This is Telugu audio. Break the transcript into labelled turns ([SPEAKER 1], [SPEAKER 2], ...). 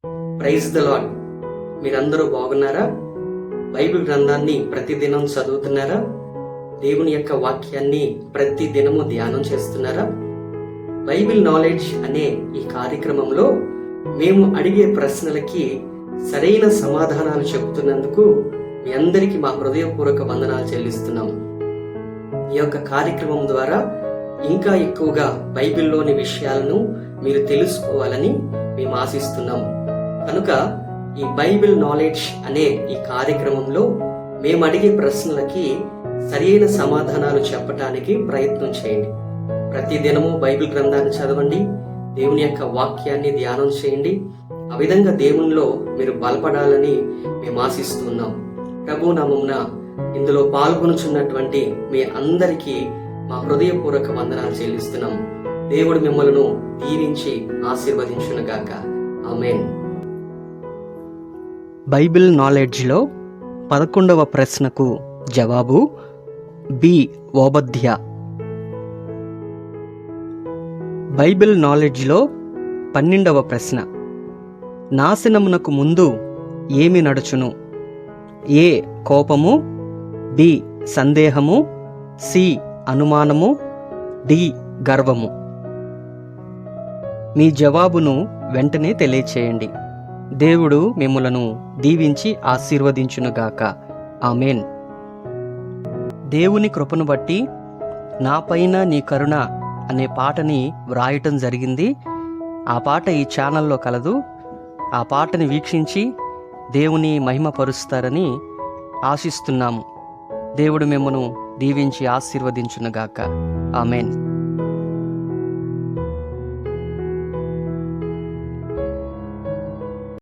[SPEAKER 1] Praise the lord. మీరందరూ బాగున్నారా? బైబిల్ గ్రంథాన్ని ప్రతిదినం చదువుతున్నారా? దేవుని యొక్క వాక్యాన్ని ప్రతి దినము ధ్యానం చేస్తున్నారా? బైబిల్ నాలెడ్జ్ అనే ఈ కార్యక్రమంలో మేము అడిగే ప్రశ్నలకి సరైన సమాధానాలు చెబుతున్నందుకు మీ అందరికీ మా హృదయపూర్వక వందనాలు చెల్లిస్తున్నాము. ఈ యొక్క కార్యక్రమం ద్వారా ఇంకా ఎక్కువగా బైబిల్లోని విషయాలను మీరు తెలుసుకోవాలని మేము ఆశిస్తున్నాము. కనుక ఈ బైబిల్ నాలెడ్జ్ అనే ఈ కార్యక్రమంలో మేము అడిగే ప్రశ్నలకి సరైన సమాధానాలు చెప్పటానికి ప్రయత్నం చేయండి. ప్రతి దినము బైబిల్ గ్రంథాన్ని చదవండి, దేవుని యొక్క వాక్యాన్ని ధ్యానం చేయండి. ఆ విధంగా దేవునిలో మీరు బలపడాలని మేము ఆశిస్తున్నాం. ప్రభు నామమున ఇందులో పాల్గొనుచున్నటువంటి మీ అందరికీ మా హృదయపూర్వక వందనాలు చెల్లిస్తున్నాం. దేవుడు మిమ్మల్ని దీవించి ఆశీర్వదించునుగాక. ఆమేన్. బైబిల్ నాలెడ్జ్లో 11వ ప్రశ్నకు జవాబు బి. ఓబద్య. బైబిల్ నాలెడ్జ్లో 12వ ప్రశ్న, నాశనమునకు ముందు ఏమి నడుచును? ఏ. కోపము, బి. సందేహము, సి. అనుమానము, డి. గర్వము. మీ జవాబును వెంటనే తెలియచేయండి. దేవుడు మిమ్ములను దీవించి ఆశీర్వదించునుగాక. ఆమేన్. దేవుని కృపను బట్టి నాపైన నీ కరుణ అనే పాటని వ్రాయటం జరిగింది. ఆ పాట ఈ ఛానల్లో కలదు. ఆ పాటని వీక్షించి దేవుని మహిమపరుస్తారని ఆశిస్తున్నాము. దేవుడు మిమ్మను దీవించి ఆశీర్వదించునుగాక. ఆమేన్.